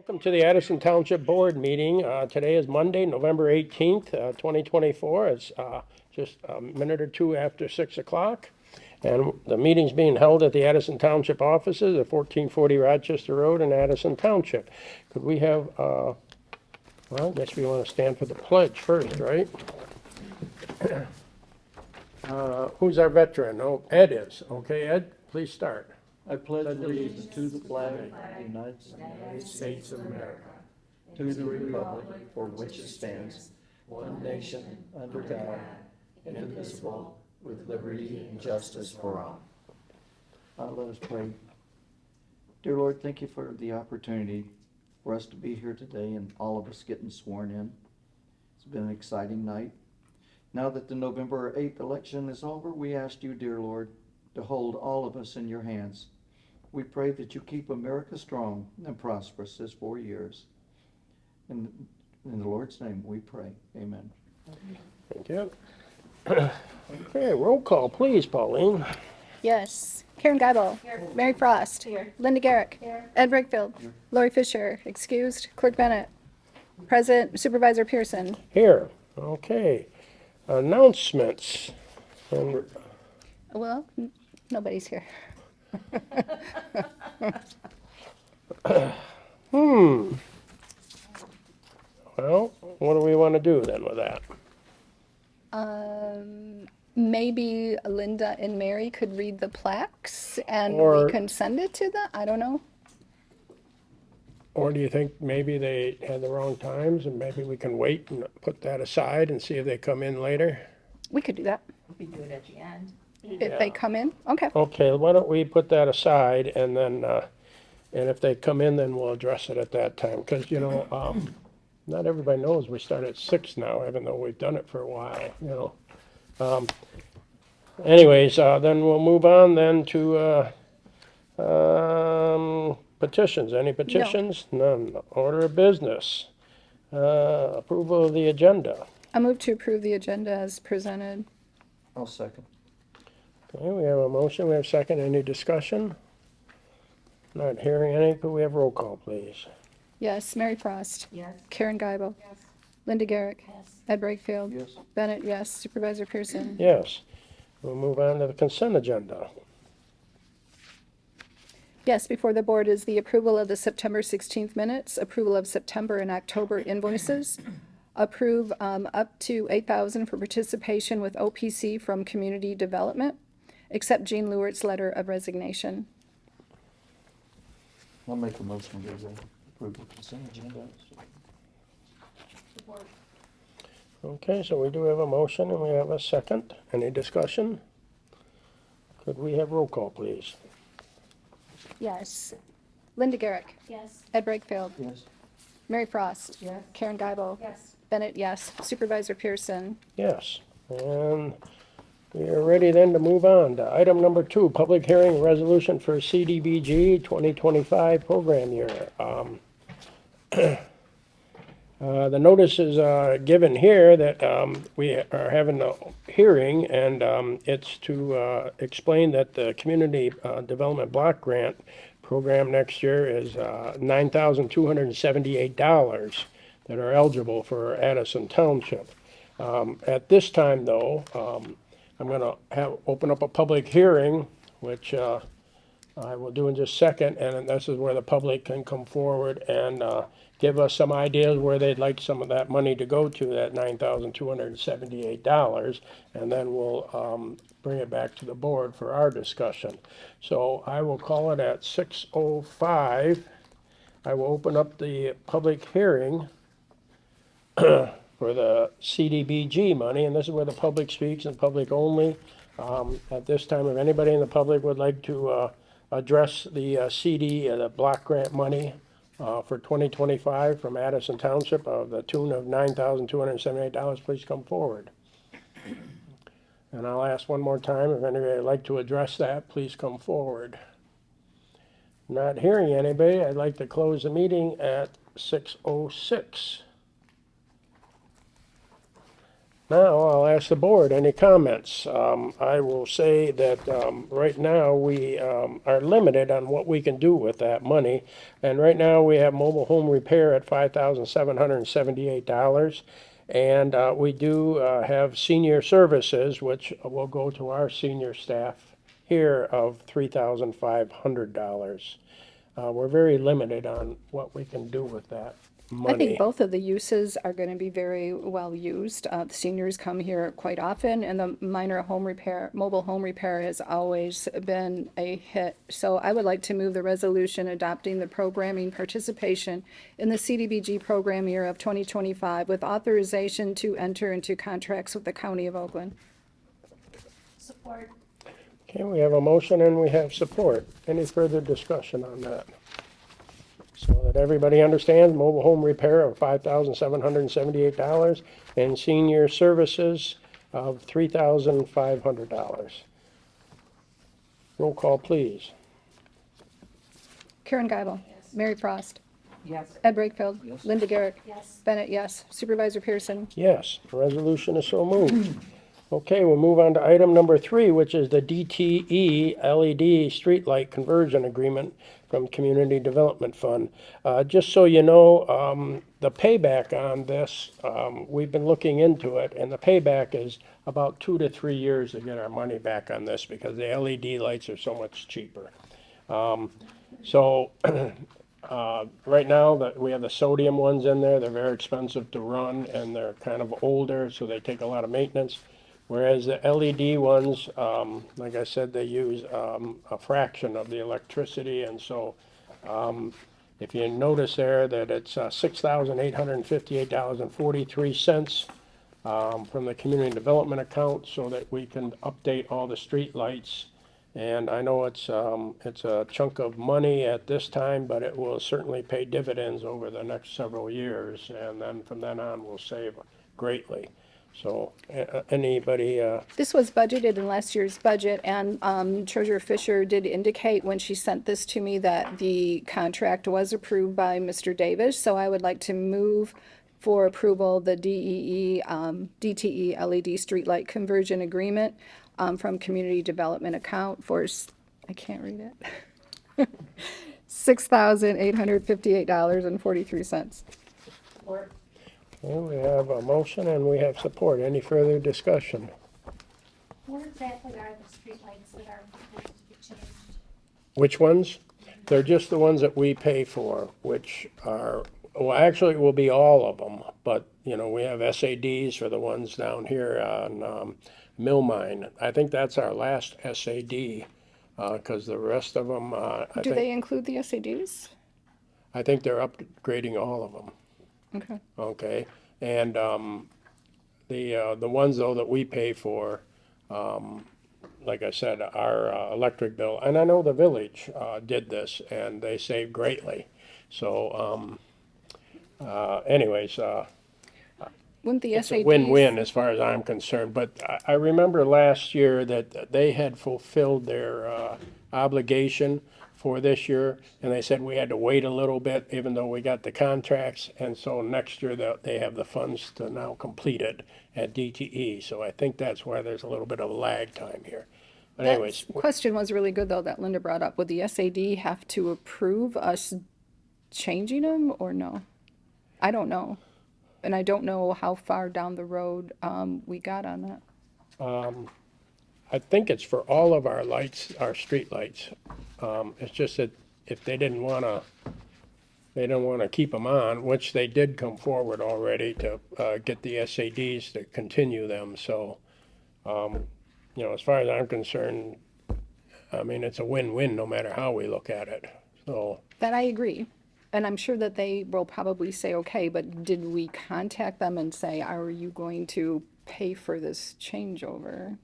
Welcome to the Addison Township Board meeting. Today is Monday, November 18th, 2024. It's just a minute or two after 6 o'clock. And the meeting's being held at the Addison Township offices at 1440 Rochester Road in Addison Township. Could we have, well, I guess we want to stand for the pledge first, right? Who's our veteran? Oh, Ed is. Okay, Ed, please start. I pledge allegiance to the flag of the United States of America, to the republic for which it stands, one nation, under God, indivisible, with liberty and justice for all. Let us pray. Dear Lord, thank you for the opportunity for us to be here today and all of us getting sworn in. It's been an exciting night. Now that the November 8th election is over, we ask you, dear Lord, to hold all of us in your hands. We pray that you keep America strong and prosperous this 4 years. In the Lord's name we pray. Amen. Thank you. Okay, roll call, please, Pauline. Yes. Karen Geibel. Here. Mary Frost. Here. Linda Garrick. Here. Ed Brickfield. Here. Lori Fisher. Excused. Clerk Bennett. Present. Supervisor Pearson. Here. Okay. Announcements. Well, nobody's here. Well, what do we want to do then with that? Maybe Linda and Mary could read the plaques and Or- we can send it to them. I don't know. Or do you think maybe they had the wrong times and maybe we can wait and put that aside and see if they come in later? We could do that We do it at the end. if they come in. Okay. Okay, why don't we put that aside and then, and if they come in, then we'll address it at that time. Because, not everybody knows we start at 6 now, even though we've done it for a while, Anyways, then we'll move on then to petitions. Any petitions? None. Order of business. Approval of the agenda. I move to approve the agenda as presented. I'll second. Okay, we have a motion, we have a second. Any discussion? Not hearing any. Could we have roll call, please? Yes. Mary Frost. Yes. Karen Geibel. Yes. Linda Garrick. Yes. Ed Brickfield. Yes. Bennett, yes. Supervisor Pearson. Yes. We'll move on to the consent agenda. Yes, before the board is the approval of the September 16th minutes, approval of September and October invoices, approve up to $8,000 for participation with OPC from Community Development, accept Jean Lewart's letter of resignation. I'll make a motion to approve the consent agenda. Okay, so we do have a motion and we have a second. Any discussion? Could we have roll call, please? Yes. Linda Garrick. Yes. Ed Brickfield. Yes. Mary Frost. Yes. Karen Geibel. Yes. Bennett, yes. Supervisor Pearson. Yes. And we are ready then to move on to item number 2, public hearing resolution for CDBG 2025 program year. The notice is given here that we are having a hearing, and it's to explain that the Community Development Block Grant program next year is $9,278 that are eligible for Addison Township. At this time, though, I'm going to open up a public hearing, which I will do in just a second, and this is where the public can come forward and give us some ideas where they'd like some of that money to go to, that $9,278, and then we'll bring it back to the board for our discussion. So I will call it at 6:05. I will open up the public hearing for the CDBG money, and this is where the public speaks and public only. At this time, if anybody in the public would like to address the the block grant money for 2025 from Addison Township of the tune of $9,278, please come forward. And I'll ask one more time, if anybody would like to address that, please come forward. Not hearing anybody, I'd like to close the meeting at 6:06. Now I'll ask the board, any comments? I will say that right now we are limited on what we can do with that money. And right now we have mobile home repair at $5,778. And we do have senior services, which will go to our senior staff here of $3,500. We're very limited on what we can do with that money. I think both of the uses are going to be very well used. The seniors come here quite often, and the minor home repair, mobile home repair has always been a hit. So I would like to move the resolution adopting the programming participation in the CDBG program year of 2025 with authorization to enter into contracts with the County of Oakland. Support. Okay, we have a motion and we have support. Any further discussion on that? So that everybody understands, mobile home repair of $5,778 and senior services of $3,500. Roll call, please. Karen Geibel. Mary Frost. Yes. Ed Brakefield. Yes. Linda Garrick. Yes. Bennett, yes. Supervisor Pearson. Yes, the resolution is so moved. Okay, we'll move on to item number 3, which is the DTE LED streetlight conversion agreement from Community Development Fund. Just so you know, the payback on this, we've been looking into it, and the payback is about 2 to 3 years to get our money back on this because the LED lights are so much cheaper. Right now, we have the sodium ones in there. They're very expensive to run, and they're kind of older, so they take a lot of maintenance. Whereas the LED ones, like I said, they use a fraction of the electricity, and so if you notice there that it's $6,858.43 from the community development account, so that we can update all the street lights. And I know it's a chunk of money at this time, but it will certainly pay dividends over the next several years, and then from then on, we'll save greatly. So, anybody, This was budgeted in last year's budget, and Treasurer Fisher did indicate when she sent this to me that the contract was approved by Mr. Davis. So I would like to move for approval the DTE LED streetlight conversion agreement from Community Development account for, I can't read it, $6,858.43. Support. well, we have a motion and we have support. Any further discussion? What exactly are the streetlights that are supposed to be changed? Which ones? They're just the ones that we pay for, which are, well, actually, it will be all of them, but, you know, we have SADs for the ones down here on Mill Mine. I think that's our last SAD, because the rest of them, Do they include the SADs? I think they're upgrading all of them. Okay. Okay, and the ones though that we pay for, like I said, our electric bill, and I know the village did this, and they saved greatly. So, anyways, Wouldn't the it's a SADs? win-win as far as I'm concerned. But I remember last year that they had fulfilled their obligation for this year, and they said we had to wait a little bit, even though we got the contracts, and so next year they have the funds to now complete it at DTE. So I think that's why there's a little bit of a lag time here. But anyways, That question was really good, though, that Linda brought up. Would the SAD have to approve us changing them or no? I don't know. And I don't know how far down the road we got on that. I think it's for all of our lights, our street lights. It's just that if they don't wanna keep them on, which they did come forward already to get the SADs to continue them. So, you know, as far as I'm concerned, I mean, it's a win-win no matter how we look at it. So, That I agree. And I'm sure that they will probably say, okay, but did we contact them and say, are you going to pay for this changeover?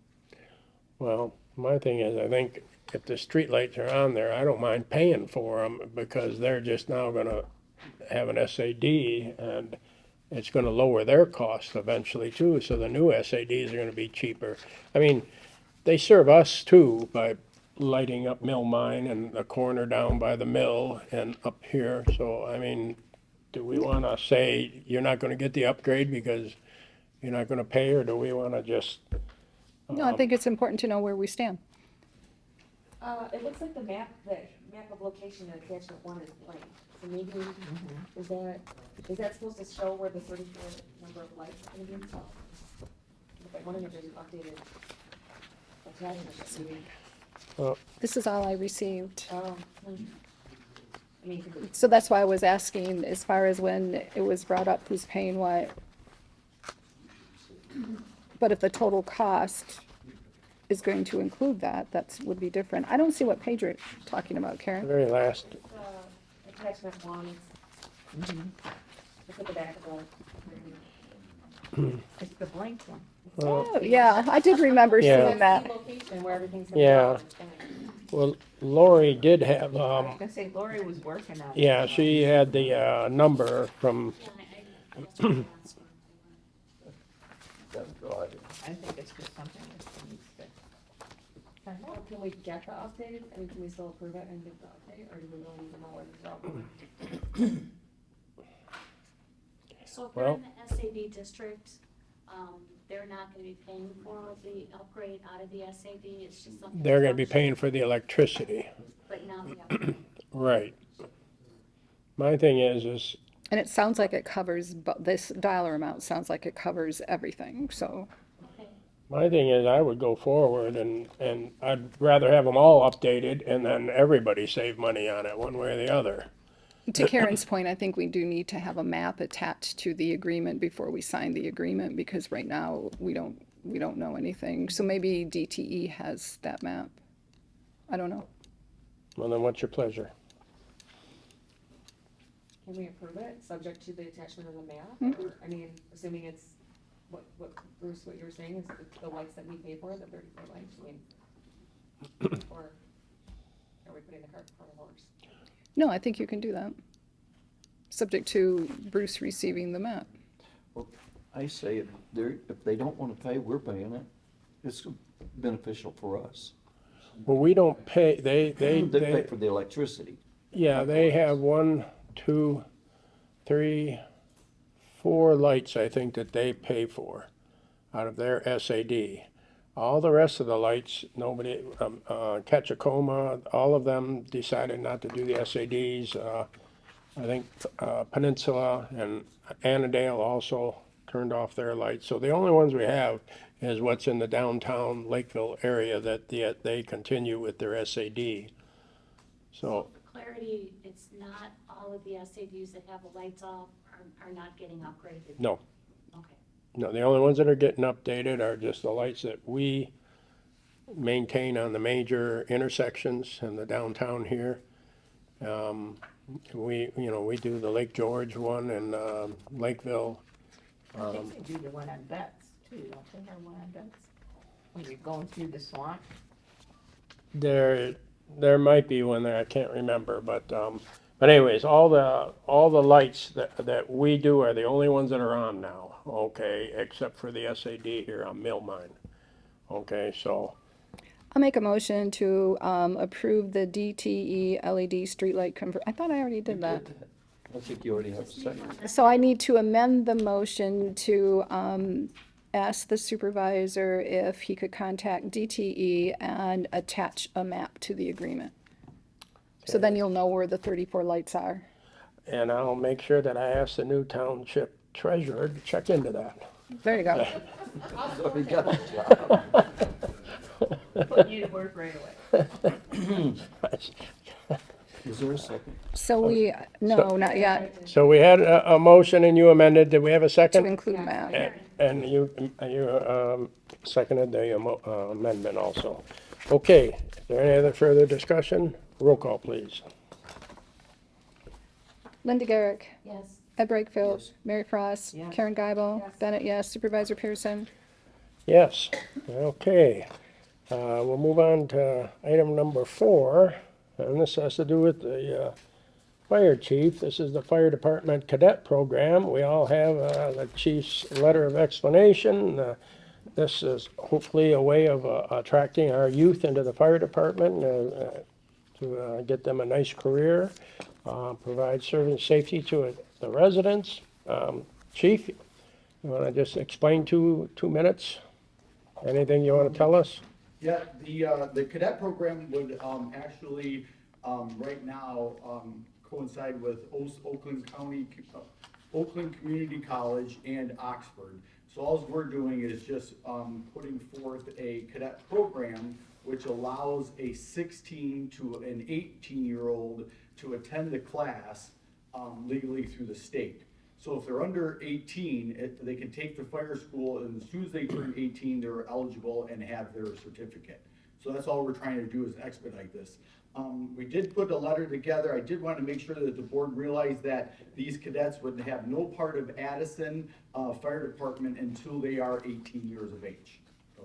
well, my thing is, I think if the streetlights are on there, I don't mind paying for them because they're just now gonna have an SAD and it's gonna lower their cost eventually too, so the new SADs are gonna be cheaper. I mean, they serve us too by lighting up Mill Mine and the corner down by the mill and up here, so I mean, do we wanna say you're not gonna get the upgrade because You're not gonna pay, or do we wanna just, No, I think it's important to know where we stand. It looks like the map of location in attachment 1 is blank, so maybe, is that supposed to show where the 34 number of lights are gonna be installed? I'm wondering if there's an updated attachment, maybe, This is all I received. I mean, could So that's why I was asking, as far as when it was brought up, who's paying what. But if the total cost is going to include that, would be different. I don't see what page you're talking about, the Karen. very last, attachment 1, it's at the back of the. It's the blank one. Oh, yeah, I did remember Yeah. seeing That's the that. location where everything's gonna Yeah. go. well, Lori did have, I was gonna say Lori was working on it. yeah, she had the, number from, Yeah, that's what I asked for. That's right. I think it's just something that needs to. Can we get the updated, I mean, can we still approve it and get the update, or do we really need to know where this is all going? So if they're Well- in the SAD district, they're not gonna be paying for the upgrade out of the SAD, it's just something. they're gonna be paying for the electricity. But not the upgrade. Right. My thing is, And it sounds like it covers, but this dollar amount sounds like it covers everything, so. Okay. my thing is, I would go forward and I'd rather have them all updated and then everybody save money on it, one way or the other. To Karen's point, I think we do need to have a map attached to the agreement before we sign the agreement, because right now, we don't know anything. So maybe DTE has that map. I don't know. Well, then what's your pleasure? Can we approve it, subject to the attachment of the map? Or, I mean, assuming it's, what, Bruce, what you were saying is the lights that we pay for, the 34 lights, I mean, or are we putting the cart before the horse? No, I think you can do that. Subject to Bruce receiving the map. Well, I say if they don't wanna pay, we're paying it. It's beneficial for us. Well, we don't pay, they They pay for the electricity. yeah, they have 1, 2, 3, 4 lights, I think, that they pay for out of their SAD. All the rest of the lights, nobody, Ketchakoma, all of them decided not to do the SADs. I think Peninsula and Annandale also turned off their lights. So the only ones we have is what's in the downtown Lakeville area that they continue with their SAD. So, For clarity, it's not all of the SADs that have the lights off are not getting upgraded? no. Okay. No, the only ones that are getting updated are just the lights that we maintain on the major intersections in the downtown here. We do the Lake George one and Lakeville. I think they do the one on Betts too, don't they have one on Betts? When you're going through the swamp? There might be one there, I can't remember, but anyways, all the lights that we do are the only ones that are on now, okay, except for the SAD here on Mill Mine. Okay, so, I'll make a motion to approve the DTE LED streetlight I thought I already did that. I think you already have a second. So I need to amend the motion to ask the supervisor if he could contact DTE and attach a map to the agreement. So then you'll know where the 34 lights are. and I'll make sure that I ask the new township treasurer to check into that. There you go. So we got a job. Put you to work right away. Is there a second? So no, not yet, So we had a motion and you amended, did we have a to second? include a map. And you seconded the amendment also. Okay, is there any other further discussion? Roll call, please. Linda Garrick, Yes. Ed Brightfield, Yes. Mary Frost, Yes. Karen Geibel, Yes. Bennett, yes, Supervisor Pearson. Yes, okay. We'll move on to item number 4, and this has to do with the fire chief. This is the fire department cadet program. We all have the chief's letter of explanation. This is hopefully a way of attracting our youth into the fire department to get them a nice career, provide service safety to the residents. Chief, You wanna just explain 2 minutes? Anything you wanna tell us? Yeah, the cadet program would, actually, right now, coincide with Oakland Community College and Oxford. So all we're doing is just, putting forth a cadet program which allows a 16 to an 18-year-old to attend the class, legally through the state. So if they're under 18, they can take the fire school, and as soon as they turn 18, they're eligible and have their certificate. So that's all we're trying to do is expedite this. We did put a letter together. I did want to make sure that the board realized that these cadets would have no part of Addison Fire Department until they are 18 years of age.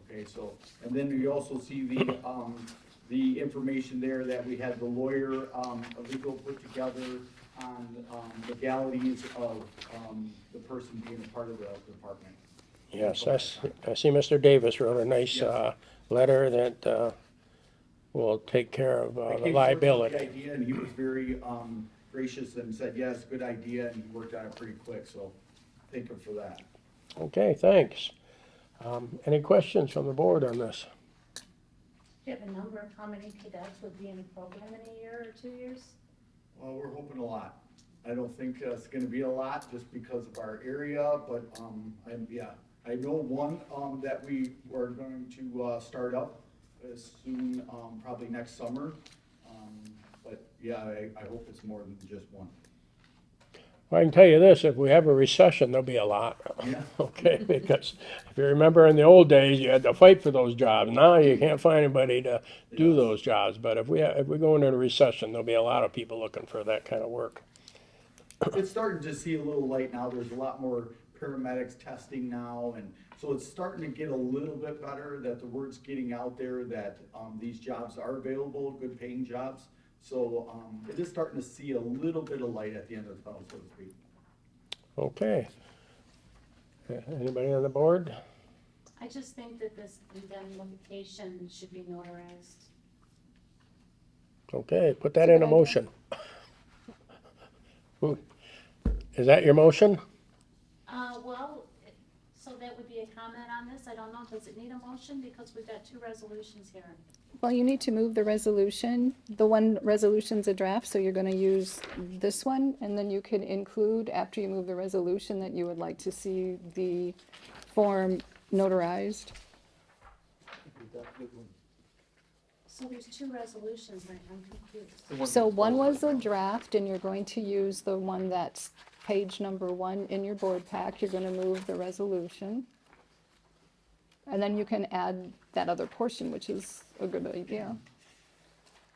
Okay, so, and then you also see the information there that we had the lawyer, legal put together on legalities of the person being a part of the department. Yes, I see Mr. Davis wrote a nice, Yes. letter that, will take care of, I the came forward with liability. the idea, and he was very gracious and said, yes, good idea, and he worked on it pretty quick, so thank him for that. Okay, thanks. Any questions from the board on this? Do you have a number of how many cadets would be in a program in a year or 2 years? Well, we're hoping a lot. I don't think it's gonna be a lot just because of our area, but, I know one, that we were going to, start up as soon, probably next summer. But yeah, I hope it's more than just one. Well, I can tell you this, if we have a recession, there'll be a lot. Yeah. Okay, because if you remember in the old days, you had to fight for those jobs. Now you can't find anybody to do Yes. those jobs. But if we go into a recession, there'll be a lot of people looking for that kind of work. It's starting to see a little light now. There's a lot more paramedics testing now, and so it's starting to get a little bit better, that the word's getting out there that, these jobs are available, good paying jobs. So, it is starting to see a little bit of light at the end of the tunnel, so to speak. Okay. Anybody on the board? I just think that this indemnification should be notarized. Okay, put that in a motion. Is that your motion? Well, so that would be a comment on this, I don't know, does it need a motion, because we've got 2 resolutions here. Well, you need to move the resolution. The one resolution's a draft, so you're gonna use this one, and then you could include, after you move the resolution, that you would like to see the form notarized. So there's 2 resolutions, right, I'm confused. So one was a draft, and you're going to use the one that's page number 1 in your board pack. You're gonna move the resolution. And then you can add that other portion, which is a good idea.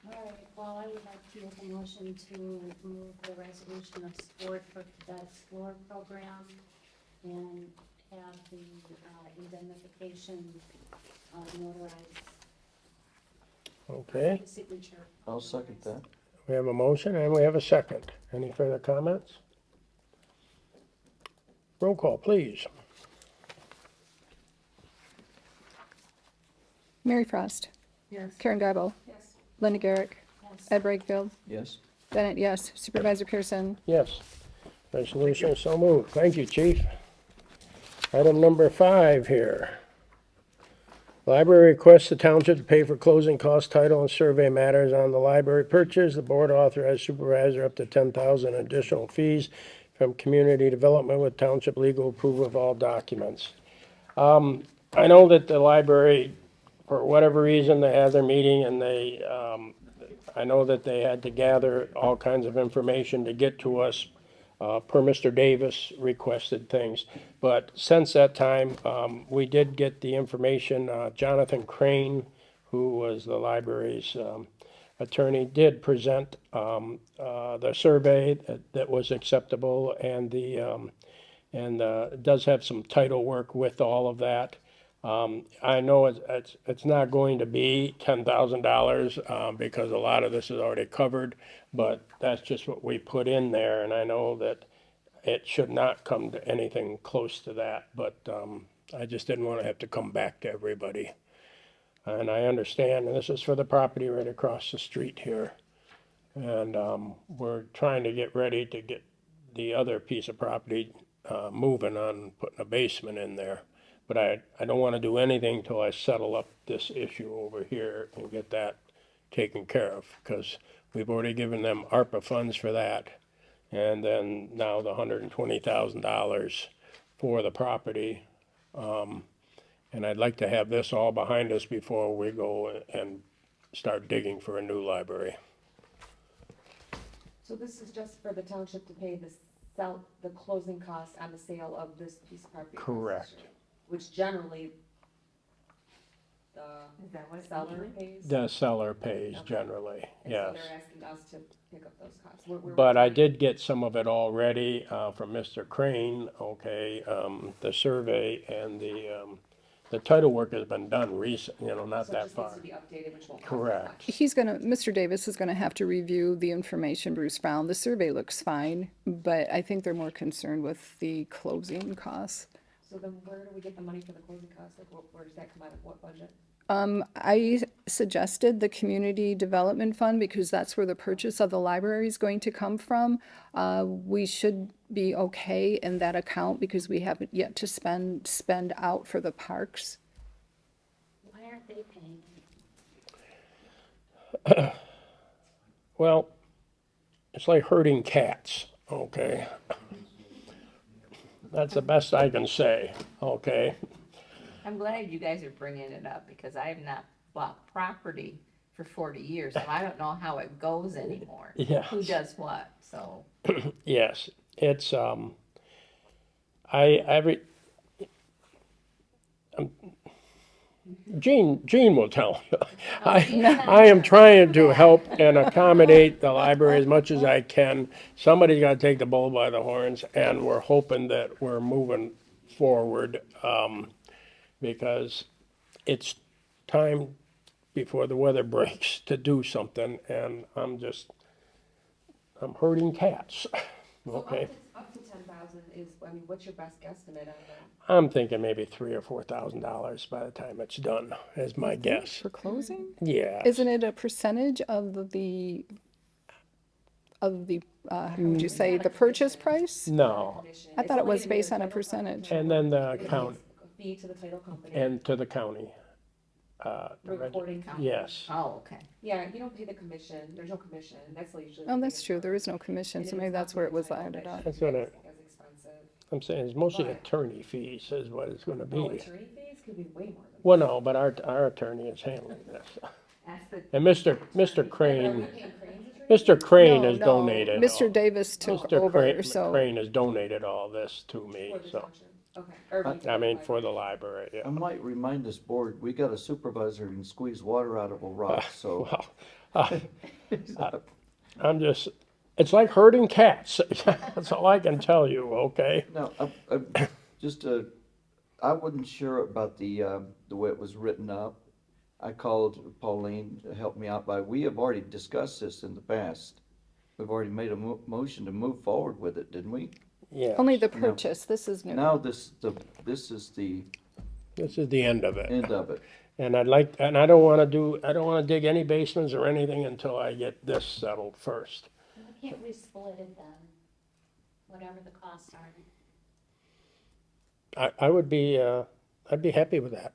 All right, well, I would like to make a motion to move the resolution of support for cadet explore program and have the indemnification notarized. Okay, The signature. I'll second that. we have a motion and we have a second. Any further comments? Roll call, please. Mary Frost. Yes. Karen Guybo. Yes. Linda Garrick. Yes. Ed Brakefield. Yes. Bennett, yes. Supervisor Pearson. Yes. Resolution so moved. Thank you, Chief. Item number 5 here. Library requests the township to pay for closing costs, title, and survey matters on the library purchase. The board authorized supervisor up to $10,000 additional fees from community development with township legal approval of all documents. I know that the library, for whatever reason, they had their meeting and I know that they had to gather all kinds of information to get to us. Per Mr. Davis requested things. But since that time, we did get the information. Jonathan Crane, who was the library's attorney, did present the survey that was acceptable, and it does have some title work with all of that. I know it's not going to be $10,000 because a lot of this is already covered, but that's just what we put in there, and I know that it should not come to anything close to that, but I just didn't want to have to come back to everybody. And I understand, and this is for the property right across the street here. And we're trying to get ready to get the other piece of property moving on putting a basement in there. But I don't wanna do anything till I settle up this issue over here and get that taken care of, because we've already given them ARPA funds for that. And then now the $120,000 for the property. And I'd like to have this all behind us before we go and start digging for a new library. So this is just for the township to pay the closing cost on the sale of this piece of property? across the Correct. street, which generally the Is that what it's seller pays? The seller pays Okay. generally, And yes. so they're asking us to pick up those costs. But I did get some of it already, from Mr. Crane, okay, the survey and the title work has been done recent, not So it that just needs far. to be updated, which won't cost as Correct. much. Mr. Davis is gonna have to review the information, Bruce Brown. The survey looks fine, but I think they're more concerned with the closing costs. So then where do we get the money for the closing costs? Like, where does that come out of, what budget? I suggested the Community Development Fund because that's where the purchase of the library is going to come from. We should be okay in that account because we haven't yet to spend out for the parks. Why aren't they paying? Well, it's like herding cats, okay? That's the best I can say, okay? I'm glad you guys are bringing it up because I have not bought property for 40 years, so I don't know how it goes anymore. Yes. Who does what, so. Yes, it's, Gene will tell you. I am trying to help and accommodate the library as much as I can. Somebody's gotta take the bull by the horns, and we're hoping that we're moving forward, because it's time before the weather breaks to do something, and I'm herding cats, So okay? up to 10,000 is, I mean, what's your best guesstimate on that? I'm thinking maybe $3,000 or $4,000 by the time it's done, is my guess. For closing? Yeah. Isn't it a percentage of how would you say, the purchase price? No, Commission. I It's thought it only was to the based on a title company. percentage. and then the It county, pays a fee to the title company. and to the county. The recording company. Yes, Oh, okay. Yeah, you don't pay the commission, there's no commission, that's usually. Oh, that's true, there is no commission, And so if maybe it's that's not where it through was the title, added that up. shouldn't That's be what it- as expensive. I'm saying it's mostly But- attorney fees is what it's gonna Oh, be. attorney fees could be way more than. Well, no, but our attorney is handling this. That's the, And Mr. Are we Crane, paying Crane's attorney? Mr. Crane No, has no, donated. Mr. all- Davis took Mr. over, so. Crane has donated all this to me, For the so, township, okay. Or I mean, for the library, I yeah. might remind this board, we got a supervisor who can squeeze water out of a rock, so. Well, I'm just, it's like herding cats. That's all I can tell you, okay? No, I wasn't sure about the way it was written up. I called Pauline to help me out we have already discussed this in the past. We've already made a motion to move forward with it, didn't we? Yeah, Only the purchase, this is new. Now this is the this is the end of it. end of it. And I don't wanna dig any basements or anything until I get this settled first. Why can't we split it then? Whatever the costs are. I'd be happy with that.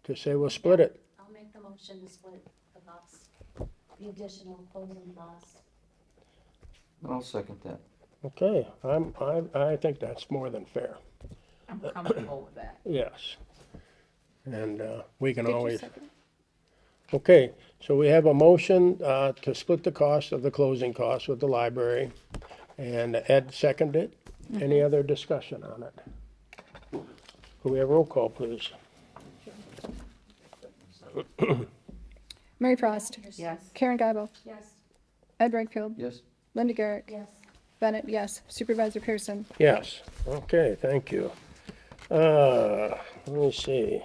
To say we'll split it. I'll make the motion to split the costs, the additional closing costs. I'll second that. Okay, I think that's more than fair, I'm comfortable with that. yes. And, we can Did you always, second? okay, so we have a motion, to split the cost of the closing costs with the library. And Ed seconded it. Any other discussion on it? Could we have roll call, please? Mary Frost, Yes. Karen Guybo, Yes, Ed Redfield, Yes? Linda Garrick, Yes. Bennett, yes. Supervisor Pearson. Yes, okay, thank you. Let me see.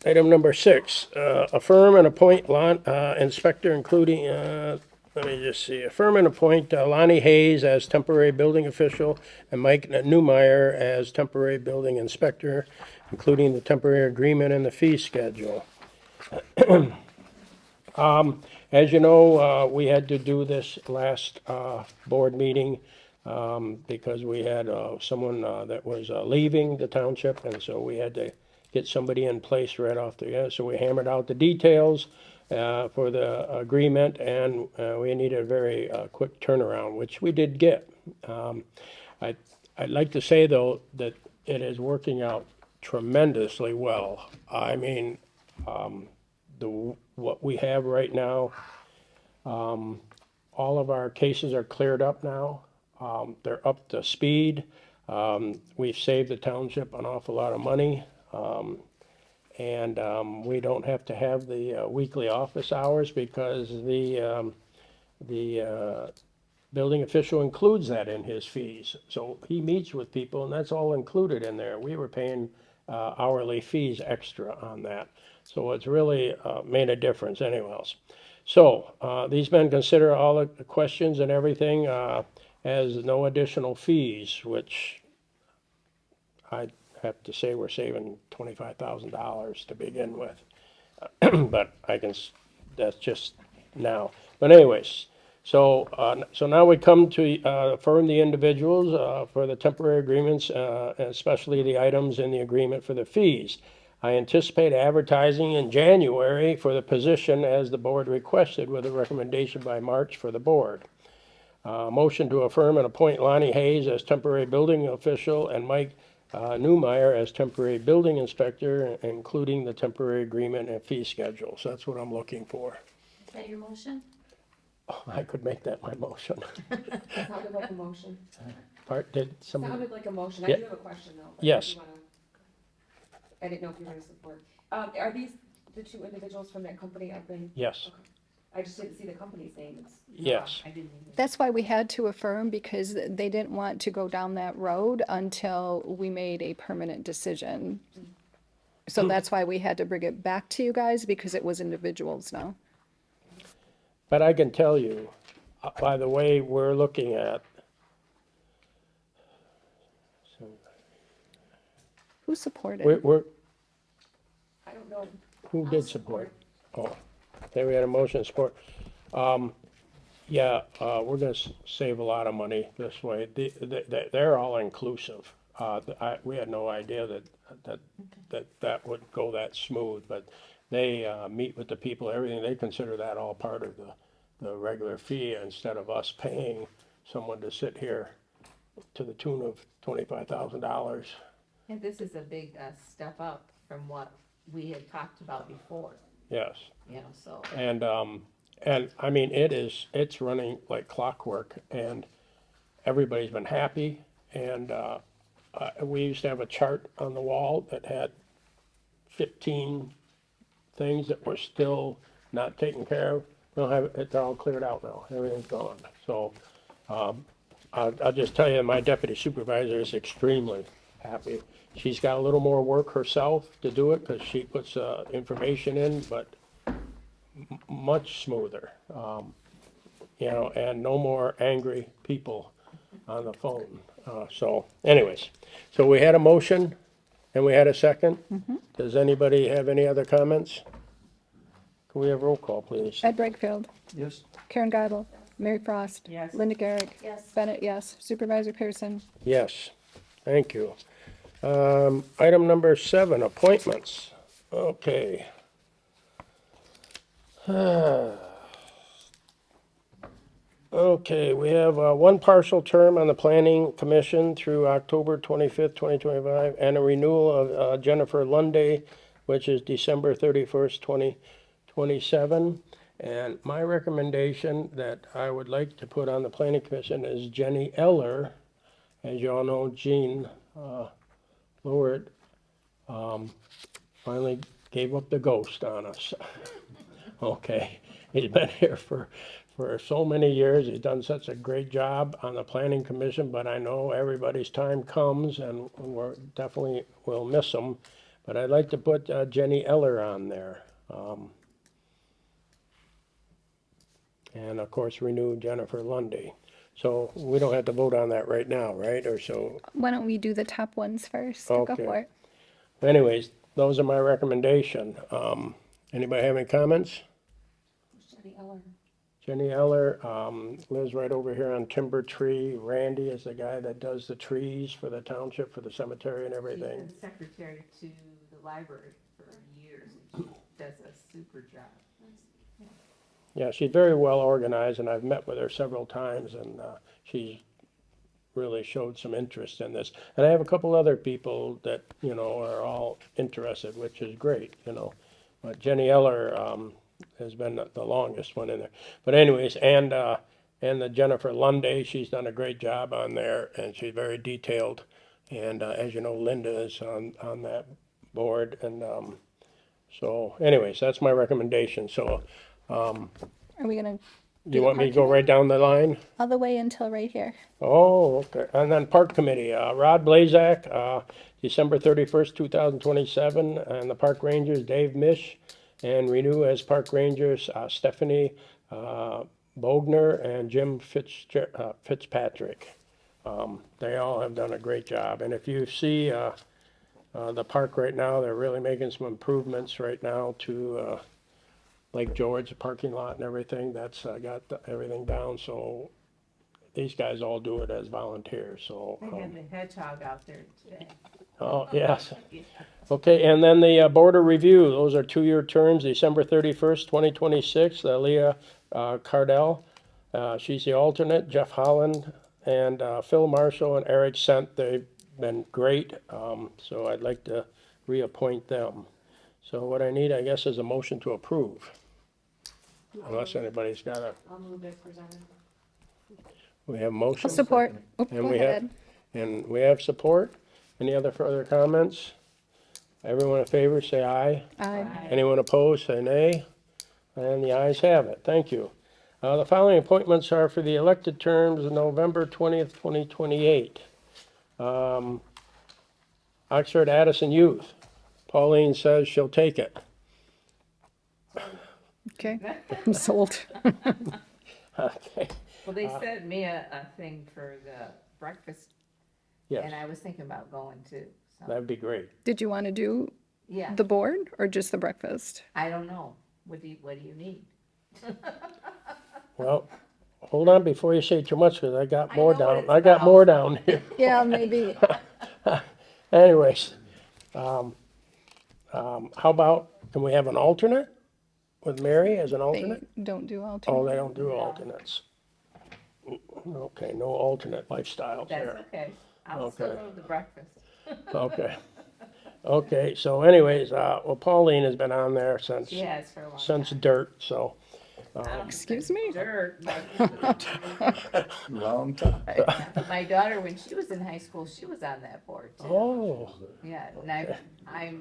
Item number 6, affirm and appoint inspector including, let me just see, affirm and appoint Lonnie Hayes as temporary building official and Mike Newmeyer as temporary building inspector, including the temporary agreement and the fee schedule. As you know, we had to do this last board meeting. because we had someone that was leaving the township, and so we had to get somebody in place right off the end. So we hammered out the details for the agreement, and we needed a very quick turnaround, which we did get. I'd like to say, though, that it is working out tremendously well. I mean, what we have right now, all of our cases are cleared up now. They're up to speed. We've saved the township an awful lot of money. And we don't have to have the weekly office hours because the building official includes that in his fees. So he meets with people, and that's all included in there. We were paying hourly fees extra on that. So it's really made a difference anyways. So these men consider all the questions and everything as no additional fees, which I have to say we're saving $25,000 to begin with. But that's just now. But anyways, so now we come to affirm the individuals for the temporary agreements, especially the items in the agreement for the fees. I anticipate advertising in January for the position as the board requested with a recommendation by March for the board. Motion to affirm and appoint Lonnie Hayes as temporary building official and Mike Newmeyer as temporary building inspector, including the temporary agreement and fee schedule. So that's what I'm looking for. Is that your motion? I could make that my motion. Sounded like a motion. Did somebody? Sounded like a motion. I Yeah. do have a question though. but if Yes. you wanna- I didn't know if you were gonna support. Are these the two individuals from that company I've been? Yes, Okay. I just didn't see the company's name. It's. yes. I didn't even. That's why we had to affirm, because they didn't want to go down that road until we made a permanent decision. So that's why we had to bring it back to you guys, because it was individuals now. But I can tell you, by the way we're looking at, Who supported? we're, I don't know. who did support? Oh, there we had a motion of support. Yeah, we're gonna save a lot of money this way. They're all inclusive. We had no idea that would go that smooth, but they meet with the people, everything. They consider that all part of the regular fee instead of us paying someone to sit here to the tune of $25,000. And this is a big step up from what we had talked about before, Yes. you know, so. And I mean, it's running like clockwork, and everybody's been happy. And we used to have a chart on the wall that had 15 things that were still not taken care of. We don't have it, they're all cleared out now. Everything's gone. So I'll just tell you, my deputy supervisor is extremely happy. She's got a little more work herself to do it because she puts information in, but much smoother, you know, and no more angry people on the phone. So anyways, so we had a motion and we had a second. Does anybody have any other comments? Can we have roll call, please? Ed Brightfield, Yes. Karen Geibel, Mary Frost. Yes. Linda Garrick. Yes. Bennett, yes. Supervisor Pearson. Yes, thank you. Item number 7, appointments. Okay. Okay, we have one partial term on the Planning Commission through October 25th, 2025, and a renewal of Jennifer Lunday, which is December 31st, 2027. And my recommendation that I would like to put on the Planning Commission is Jenny Eller. As you all know, Jean Lord finally gave up the ghost on us. Okay, he's been here for so many years. He's done such a great job on the Planning Commission, but I know everybody's time comes, and we're definitely will miss him. But I'd like to put Jenny Eller on there. And of course, renew Jennifer Lundy. So we don't have to vote on that right now, right? Or so, Why don't we do the top ones first? Go Okay. for it. anyways, those are my recommendation. Anybody have any comments? Jenny Eller. Jenny Eller, lives right over here on Timber Tree. Randy is the guy that does the trees for the township, for the cemetery and She's everything. been secretary to the library for years, and she does a super job. Yeah, she's very well organized, and I've met with her several times, and she's really showed some interest in this. And I have a couple other people that, you know, are all interested, which is great, you know. But Jenny Eller has been the longest one in there. But anyways, and the Jennifer Lunday, she's done a great job on there, and she's very detailed. And as you know, Linda is on that board, and so anyways, that's my recommendation. So Are we gonna do the you want me to park go right down the line? all the way until right here? Oh, okay. And then Park Committee, Rod Blazak, December 31st, 2027, and the Park Rangers, Dave Mish, and renew as Park Rangers, Stephanie Bogner and Jim Fitzpatrick. They all have done a great job. And if you see the park right now, they're really making some improvements right now to Lake George, the parking lot and everything. That's got everything down, so these guys all do it as volunteers, so. They had the hedgehog out there today. Oh, yes. Okay, and then the Board of Review, those are 2-year terms, December 31st, 2026. Leah Cardell, she's the alternate. Jeff Holland and Phil Marshall and Eric Sent, they've been great, so I'd like to reappoint them. So what I need, I guess, is a motion to approve. Unless anybody's got a, I'll move as presented. we have motion. I'll support. Oh, And go we have- ahead. And we have support. Any other further comments? Everyone in favor, say aye. Aye. Anyone opposed, say nay. And the ayes have it. Thank you. The following appointments are for the elected terms of November 20th, 2028. Oxford Addison Youth. Pauline says she'll take it. Okay, I'm sold. Okay. Well, they sent me a thing for the breakfast, and Yes, I was thinking about going too, so, that'd be great. Did you want to do yeah, the board or just the breakfast? I don't know. What do you need? Well, hold on before you say too much, because I got I more know what down. it's I got about. more down here. Yeah, maybe. Anyways, how about, can we have an alternate with Mary as an They alternate? don't do Oh, alternate. they don't do alternates. Okay, no alternate lifestyles That's there. okay. I'll still Okay. go to the breakfast. Okay. Okay, so anyways, well, Pauline has been on there since, She has for a long since time. dirt, so. I don't Excuse think me? Dirt, but Long time. my daughter, when she was in high school, she was on that board too. Oh, Yeah, and I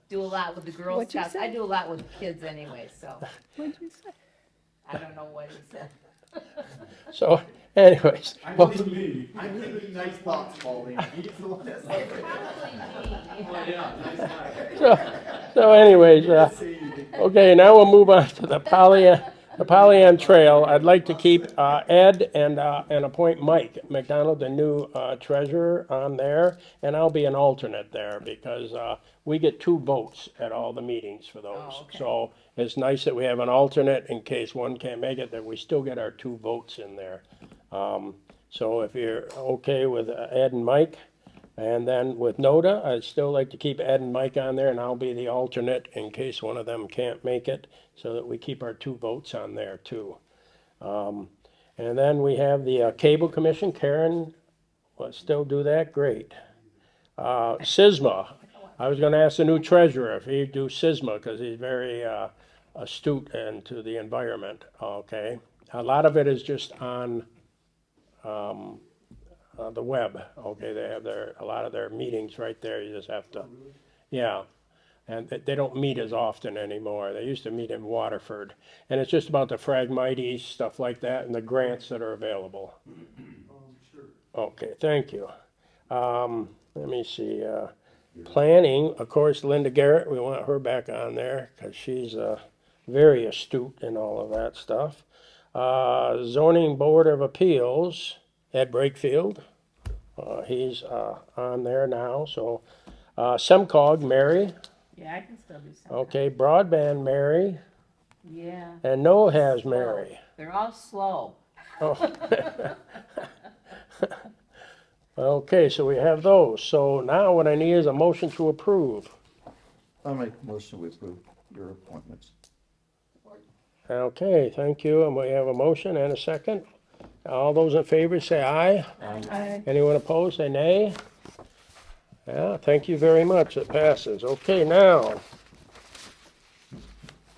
do a lot with the Girl What'd you Scouts. I say? do a lot with kids anyway, so What'd you say? I don't know what he said. so anyways, I believe nice thoughts, Pauline. He's the one that's like, oh, yeah, nice guy. so anyways, okay, now we'll move on to the Pollyant Trail. I'd like to keep Ed and appoint Mike McDonald, the new treasurer, on there, and I'll be an alternate there because we get 2 votes at all the meetings for those. Oh, okay. So it's nice that we have an alternate in case one can't make it, that we still get our 2 votes in there. So if you're okay with Ed and Mike, and then with Noda, I'd still like to keep Ed and Mike on there, and I'll be the alternate in case one of them can't make it, so that we keep our 2 votes on there too. And then we have the Cable Commission. Karen, let's still do that, great. SISMA, I was gonna ask the new treasurer if he'd do SISMA, because he's very astute into the environment, okay? A lot of it is just on the web, okay, they have a lot of their meetings right there, you just have to, yeah. And they don't meet as often anymore, they used to meet in Waterford. And it's just about the Phragmites, stuff like that, and the grants that are available. Okay, thank you. Let me see, planning, of course, Linda Garrett, we want her back on there, because she's very astute in all of that stuff. Zoning Board of Appeals, Ed Brakefield, he's on there now, so. SEMCOG, Mary, Yeah, I can still do something. okay, Broadband, Mary, Yeah. and Noah has Mary. They're all slow. Oh. Okay, so we have those. So now what I need is a motion to approve. I'll make a motion to approve your appointments. Okay, thank you, and we have a motion and a second. All those in favor say aye. Aye. Anyone opposed, say nay. Yeah, thank you very much, it passes. Okay, now,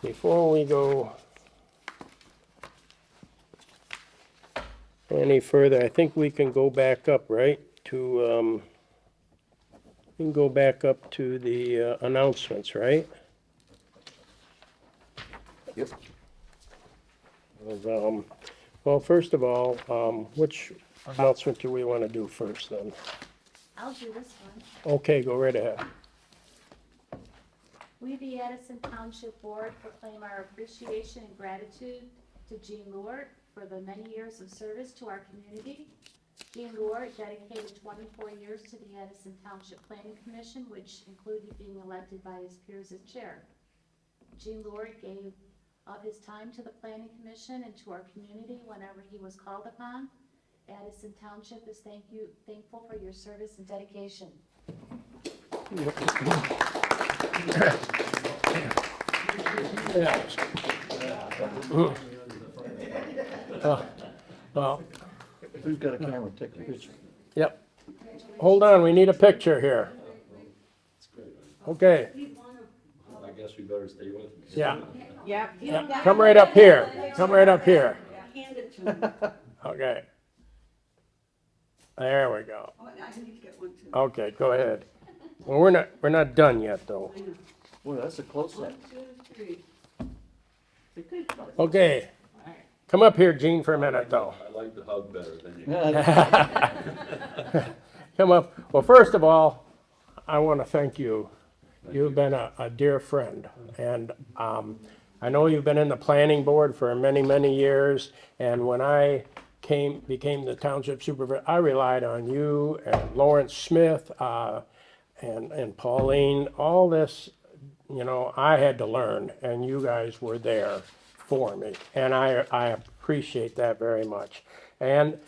before we go any further, I think we can go back up, right, to, we can go back up to the announcements, right? Yep. Well, first of all, which announcement do we want to do first then? I'll do this one. Okay, go right ahead. We, the Addison Township Board, proclaim our appreciation and gratitude to Jean Lord for the many years of service to our community. Jean Lord dedicated 24 years to the Addison Township Planning Commission, which included being elected by his peers as chair. Jean Lord gave of his time to the Planning Commission and to our community whenever he was called upon. Addison Township is thankful for your service and dedication. Yeah. Well, Who's got a camera? Take a picture. yep. Hold on, we need a picture here. Okay, I guess we better stay with him. yeah, Yep. yeah. Come right up here. Come right up here. Okay. There we go. Okay, go ahead. Well, we're not done yet, though. Boy, that's a close-up. Okay. Come up here, Gene, for a minute, though. I like the hug better than you. Come up. Well, first of all, I want to thank you. You've been a dear friend, and I know you've been in the planning board for many, many years, and when I became the township supervisor, I relied on you and Lawrence Smith and Pauline. All this, you know, I had to learn, and you guys were there for me, and I appreciate that very much. And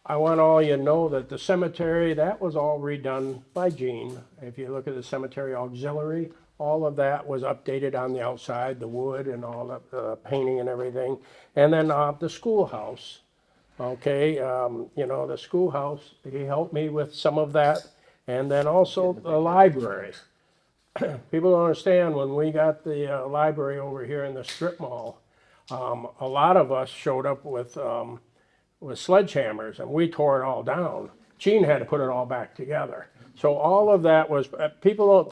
I want all you to know that the cemetery, that was all redone by Gene. If you look at the cemetery auxiliary, all of that was updated on the outside, the wood and all the painting and everything. And then the schoolhouse, okay, you know, the schoolhouse, he helped me with some of that. And then also the library. People don't understand, when we got the library over here in the strip mall, a lot of us showed up with sledgehammers, and we tore it all down. Gene had to put it all back together. So all of that was,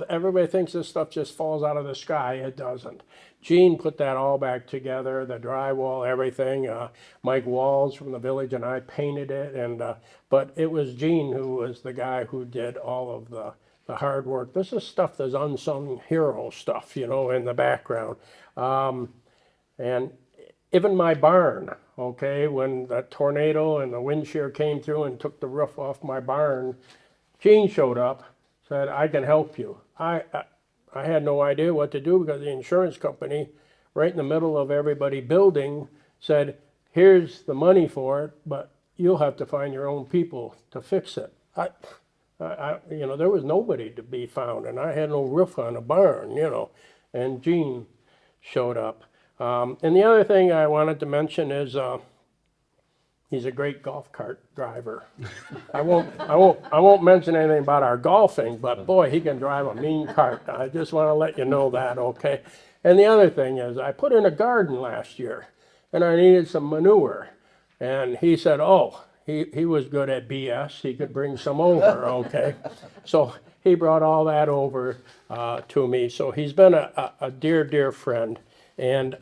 everybody thinks this stuff just falls out of the sky. It doesn't. Gene put that all back together, the drywall, everything. Mike Walls from the village and I painted it, but it was Gene who was the guy who did all of the hard work. This is stuff that's unsung hero stuff, you know, in the background. And even my barn, okay, when the tornado and the wind shear came through and took the roof off my barn, Gene showed up, said, I can help you. I had no idea what to do, because the insurance company, right in the middle of everybody building, said, here's the money for it, but you'll have to find your own people to fix it. You know, there was nobody to be found, and I had no roof on a barn, you know, and Gene showed up. And the other thing I wanted to mention is he's a great golf cart driver. I won't mention anything about our golfing, but boy, he can drive a mean cart. I just want to let you know that, okay? And the other thing is, I put in a garden last year, and I needed some manure, and he said, oh, he was good at BS. He could bring some over, okay? So he brought all that over to me. So he's been a dear, dear friend. And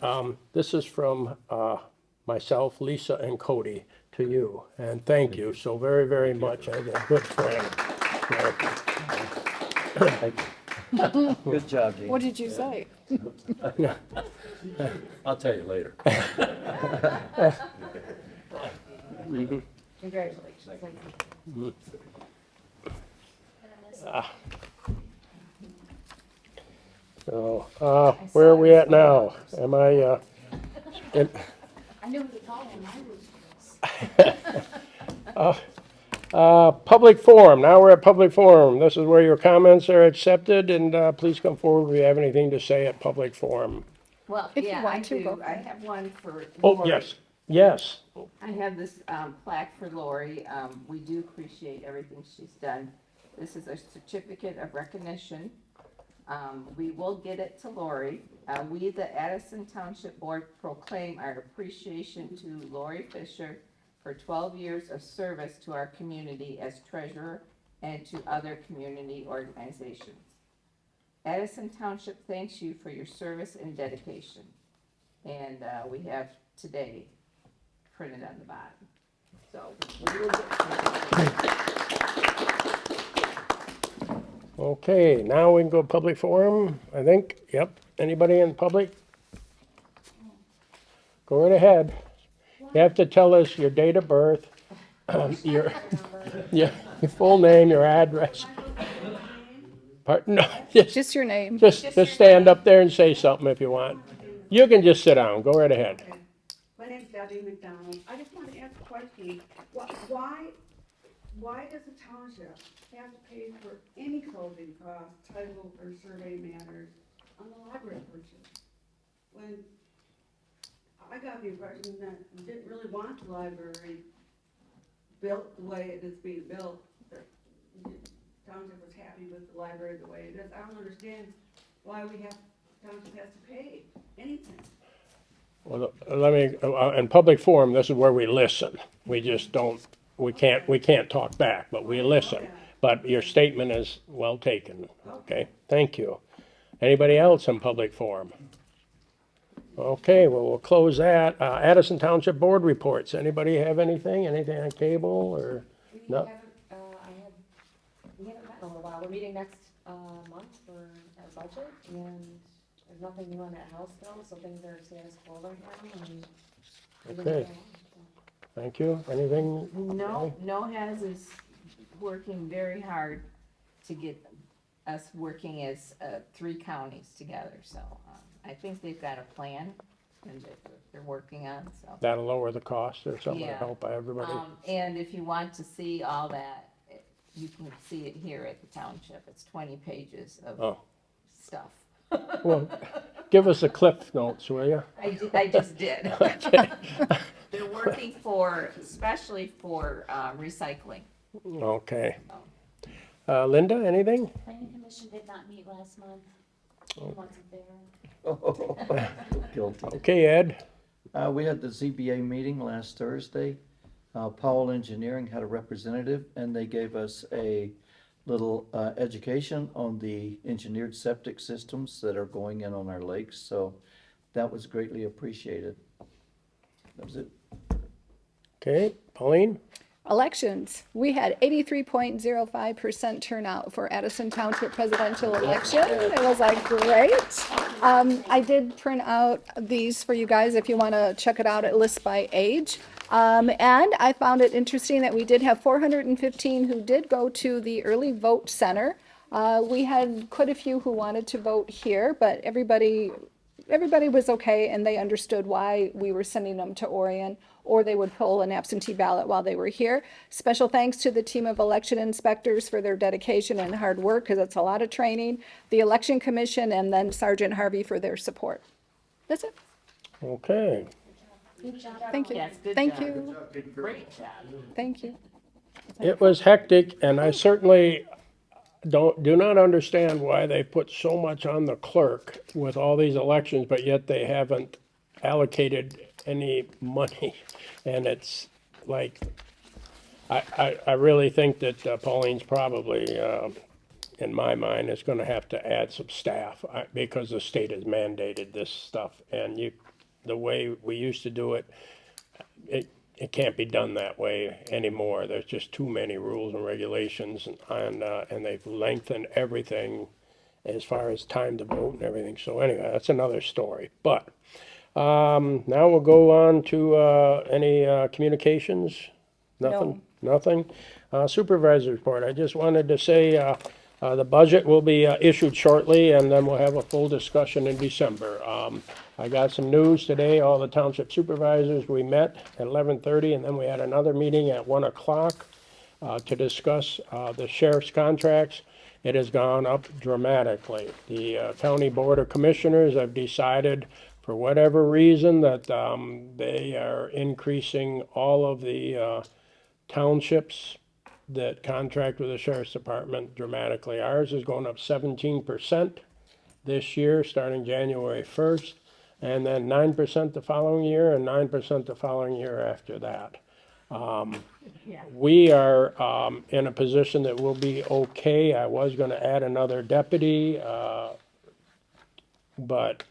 this is from myself, Lisa, and Cody to you. And thank you so very, very much as a good friend. Good job, Gene. What did you say? I'll tell you later. Congratulations. So, where are we at now? Am I, I knew who to call Public forum, now we're at public forum. This is where your comments are accepted, and please come forward if you have anything to say at public forum. Well, If you yeah, want I to, go do. for I it. have one for Oh, Lori. yes, yes. I have this plaque for Lori. We do appreciate everything she's done. This is a certificate of recognition. We will get it to Lori. We, the Addison Township Board, proclaim our appreciation to Lori Fisher for 12 years of service to our community as treasurer and to other community organizations. Addison Township thanks you for your service and dedication. And we have today printed on the bottom. So we will get. Okay, now we can go public forum, I think. Yep. Anybody in public? Go right ahead. You have to tell us your date of birth, your full name, your address. No, Just your name. just stand up there and say something if you want. You can just sit down. Go right ahead. My name's Debbie McDonald. I just want to ask a question. Why does the township have to pay for any closing costs, title, or survey matters on the library purchase? When I got the impression that you didn't really want the library built the way it is being built, that the township was happy with the library the way it is. I don't understand why township has to pay anything. Well, let me, in public forum, this is where we listen. We just don't, we can't talk back, but we listen. But your statement is well taken, okay? Thank you. Anybody else in public forum? Okay, well, we'll close that. Addison Township Board reports. Anybody have anything? Anything on cable or? No. We haven't met in a little while. We're meeting next month for our budget, and there's nothing new on that House bill, so things are status quo right now, and. Okay. Thank you. Anything? No has is working very hard to get us working as 3 counties together, so I think they've got a plan and they're working on, so. That'll lower the cost or something to Yeah. help everybody? And if you want to see all that, you can see it here at the township. It's 20 pages of Oh. stuff. Well, give us a cliff notes, will you? I just did. They're working especially for recycling. Okay. Linda, anything? Planning Commission did not meet last month. Oh. Wasn't there. Guilty. Okay, Ed? We had the ZBA meeting last Thursday. Powell Engineering had a representative, and they gave us a little education on the engineered septic systems that are going in on our lakes, so that was greatly appreciated. That was it. Okay, Pauline? Elections. We had 83.05% turnout for Addison Township presidential election. It was like great. I did print out these for you guys if you want to check it out. It lists by age. And I found it interesting that we did have 415 who did go to the early vote center. We had quite a few who wanted to vote here, but everybody was okay, and they understood why we were sending them to Orion, or they would pull an absentee ballot while they were here. Special thanks to the team of election inspectors for their dedication and hard work, because it's a lot of training, the Election Commission, and then Sergeant Harvey for their support. That's it. Okay. Good job. Thank you. Yes, good Thank job. you. Great job. Thank you. It was hectic, and I certainly do not understand why they put so much on the clerk with all these elections, but yet they haven't allocated any money. And it's like, I really think that Pauline's probably, in my mind, is gonna have to add some staff, because the state has mandated this stuff. And the way we used to do it, it can't be done that way anymore. There's just too many rules and regulations, and they've lengthened everything as far as time to vote and everything. So anyway, that's another story. But now we'll go on to any communications? Nothing? Nothing? Supervisor's report. I just wanted to say The budget will be issued shortly, and then we'll have a full discussion in December. I got some news today. All the township supervisors, we met at 11:30, and then we had another meeting at 1 o'clock to discuss the sheriff's contracts. It has gone up dramatically. The County Board of Commissioners have decided, for whatever reason, that they are increasing all of the townships that contract with the sheriff's department dramatically. Ours is going up 17% this year, starting January 1st, and then 9% the following year, and 9% the following year after that. We are in a position that we'll be okay. I was gonna add another deputy, but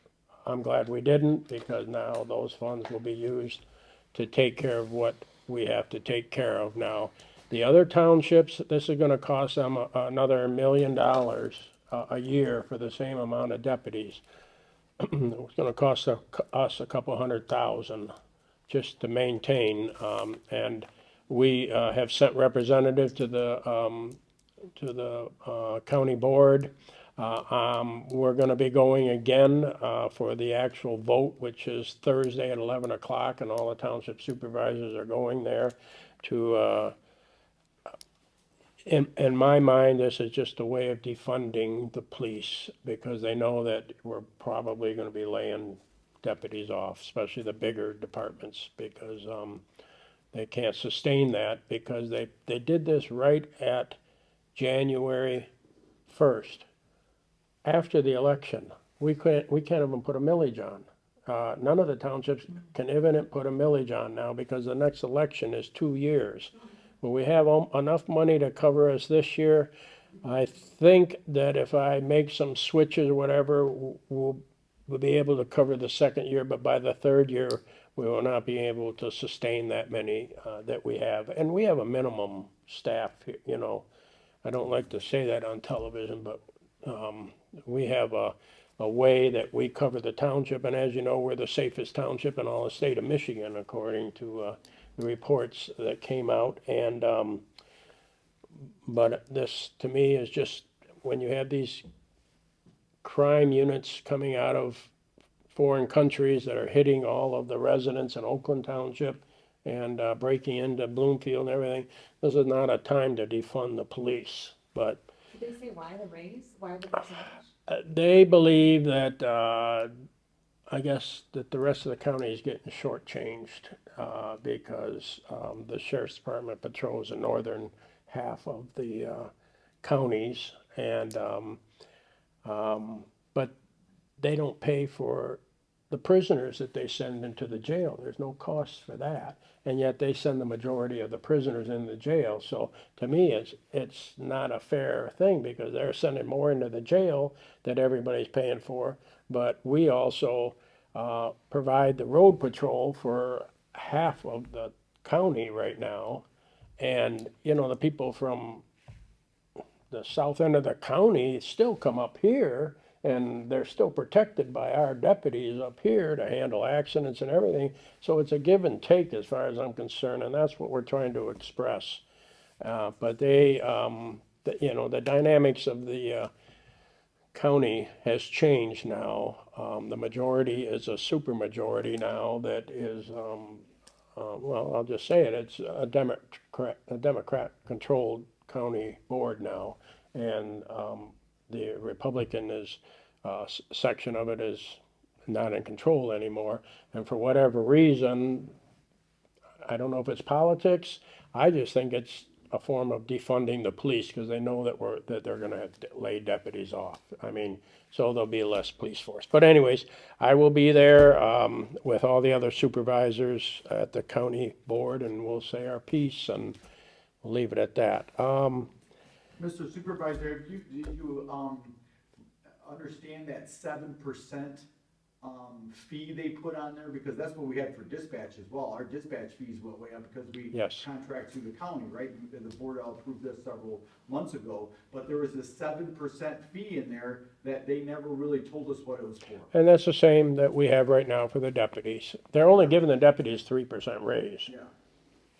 I'm glad we didn't, because now those funds will be used to take care of what we have to take care of now. The other townships, this is gonna cost them another $1 million a year for the same amount of deputies. It's gonna cost us a couple $100,000 just to maintain, and we have sent representatives to the county board. We're gonna be going again for the actual vote, which is Thursday at 11 o'clock, and all the township supervisors are going there to, in my mind, this is just a way of defunding the police, because they know that we're probably gonna be laying deputies off, especially the bigger departments, because they can't sustain that, because they did this right at January 1st, after the election. We can't even put a millage on. None of the townships can even put a millage on now, because the next election is 2 years. Well, we have enough money to cover us this year. I think that if I make some switches or whatever, we'll be able to cover the second year, but by the third year, we will not be able to sustain that many that we have. And we have a minimum staff, you know. I don't like to say that on television, but we have a way that we cover the township, and as you know, we're the safest township in all the state of Michigan, according to the reports that came out. And but this, to me, is just, when you have these crime units coming out of foreign countries that are hitting all of the residents in Oakland Township and breaking into Bloomfield and everything, this is not a time to defund the police. But Did they say why the raise? Why the percentage? they believe that, I guess, that the rest of the county is getting shortchanged because the sheriff's department patrols the northern half of the counties, and but they don't pay for the prisoners that they send into the jail. There's no cost for that, and yet they send the majority of the prisoners in the jail. So to me, it's not a fair thing, because they're sending more into the jail that everybody's paying for, but we also provide the road patrol for half of the county right now. And, you know, the people from the south end of the county still come up here, and they're still protected by our deputies up here to handle accidents and everything. So it's a give and take as far as I'm concerned, and that's what we're trying to express. But they, you know, the dynamics of the county has changed now. The majority is a supermajority now that is, well, I'll just say it, it's a Democrat-controlled county board now, and the Republican section of it is not in control anymore. And for whatever reason, I don't know if it's politics, I just think it's a form of defunding the police, because they know that they're gonna have to lay deputies off. I mean, so there'll be less police force. But anyways, I will be there with all the other supervisors at the county board, and we'll say our piece, and we'll leave it at that. Mr. Supervisor, do you understand that 7% fee they put on there? Because that's what we had for dispatch as well. Our dispatch fees went way up because we Yes. contract through the county, right? The board approved this several months ago, but there was a 7% fee in there that they never really told us what it was for. And that's the same that we have right now for the deputies. They're only giving the deputies 3% raise, Yeah.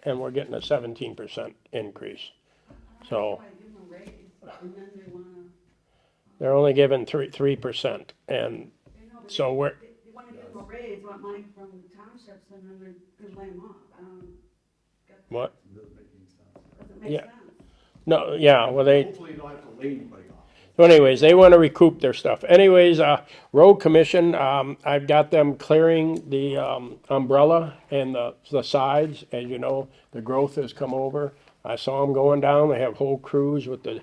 and we're getting a 17% increase. So, I give them a raise, and then they wanna They're only giving 3%. And You know, but so we're, they wanna give them a raise, want money from the townships, and then they're gonna lay them off. I don't get that. what? Doesn't make Yeah. sense. No, yeah, well, they, Hopefully you don't have to lay anybody off. so anyways, they want to recoup their stuff. Anyways, road commission, I've got them clearing the, umbrella and the sides. As you know, the growth has come over. I saw them going down. They have whole crews with the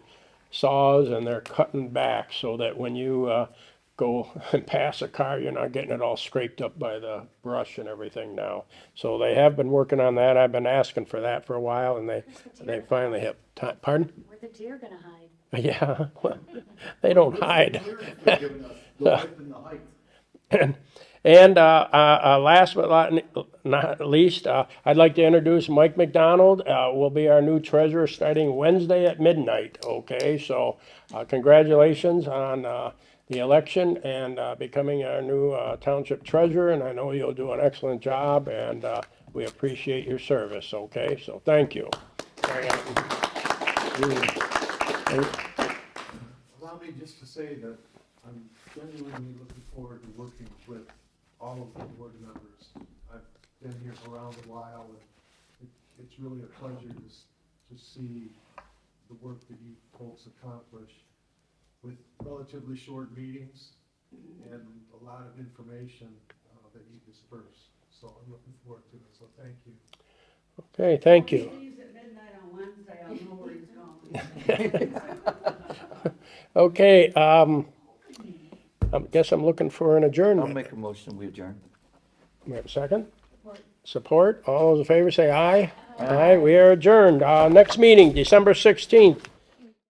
saws and they're cutting back so that when you, go and pass a car, you're not getting it all scraped up by the brush and everything now. So they have been working on that. I've been asking for that for a while and they finally have time. Pardon? Where the deer gonna hide? Yeah, well, they don't hide. They're giving us the width and the height. And last but not least, I'd like to introduce Mike McDonald. Will be our new treasurer starting Wednesday at midnight. Okay, so congratulations on the election and becoming our new township treasurer. And I know you'll do an excellent job, and we appreciate your service. Okay, so thank you. Allow me just to say that I'm genuinely looking forward to working with all of the board members. I've been here around a while, and it's really a pleasure to see the work that you folks accomplish with relatively short meetings and a lot of information that you disperse. So I'm looking forward to it, so thank you. Okay, thank you. If he leaves at midnight on Wednesday, I'll know where he's going. Okay, I guess I'm looking for an I'll adjournment. make a motion, we adjourn. We have a second? Support. All those in favor say aye. Aye, we are adjourned. Next meeting, December 16th,